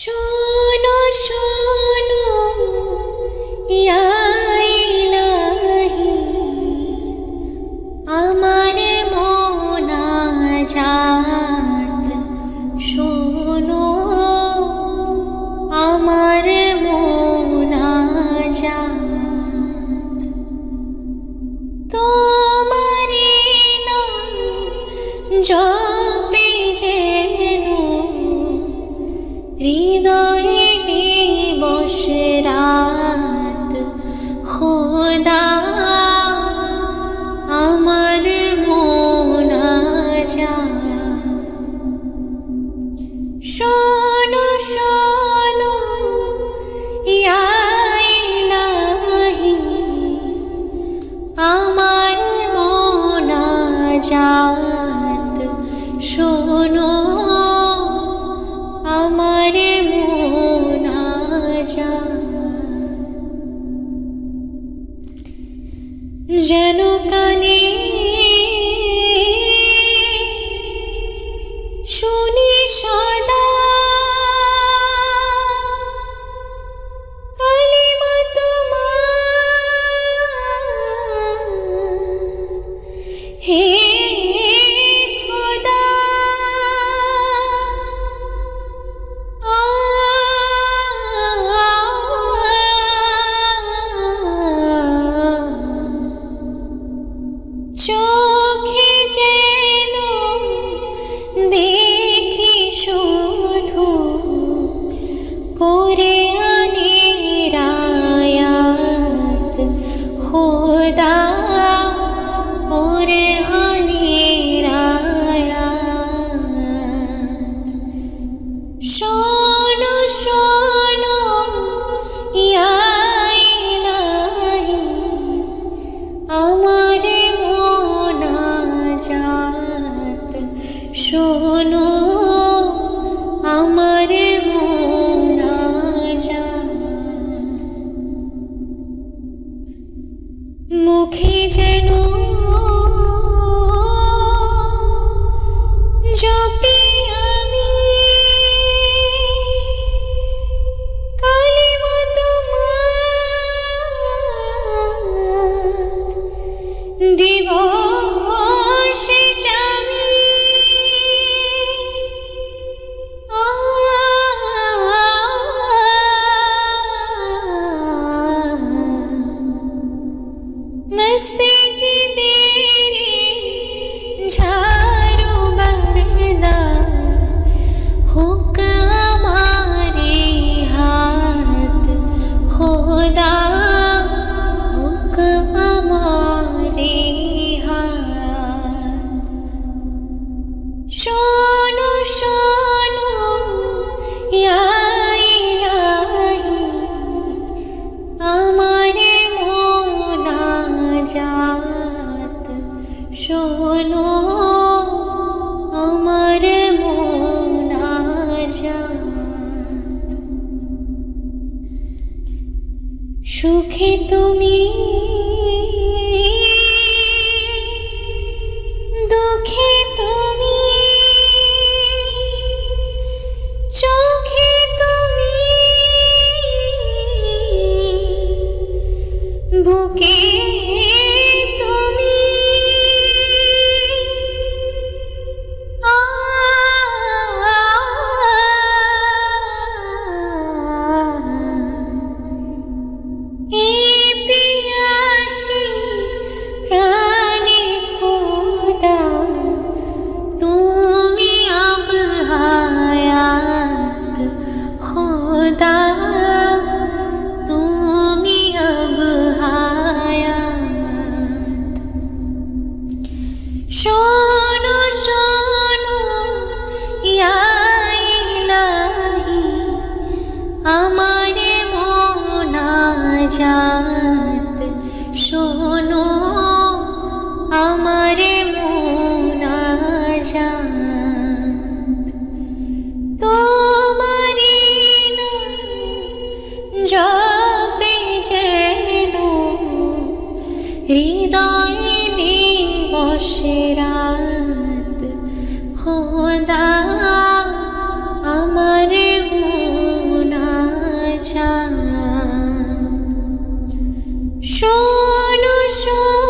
শোনো শোনো ইয়া ইলাহি, আমার মোনাজাত শোনো, আমার মোনাজাত। তোমারি নাম জপে যেন হৃদয়ে দিবস রাত, খোদা আমার মোনাজাত। শোনো শোনো ইয়া ইলাহি, আমার মোনাজাত শোনো, আমার মোনাজাত। যেন কানে শুনি সদা কালিমা তোমার, হে খোদা চোখে যেন দেখি শুধু করে আনিরায়াত, খোদা করে আনিরায়াত। শোনো শোনো ইয়া ইলাহি, আমার মোনাজাত শোনো, আমার মোনাজাত। মুখে যেন জপি আমি কালিমা তোমার, দিবসে জামি মসজিদের ঝাড়ু বরদার, হোক আমারে হাত, খোদা হোক আমারে হাত। শোনো শোনো ইয়া ইলাহি, আমার মোনাজাত শোনো, আমার মোনাজাত। সুখে তুমি দুঃখে তুমি, চোখে তুমি বুকে তুমি, এই পিয়াসী প্রাণে খোদা তুমি আব হায়াত, খোদা তুমি আব হায়াত। শোনো শোনো ইয়া ইলাহি, আমার মোনাজাত শোনো, আমার মোনাজাত। তোমারি নাম জপে যেন হৃদয়ে দিবস রাত, খোদা আমার শোনো শোনো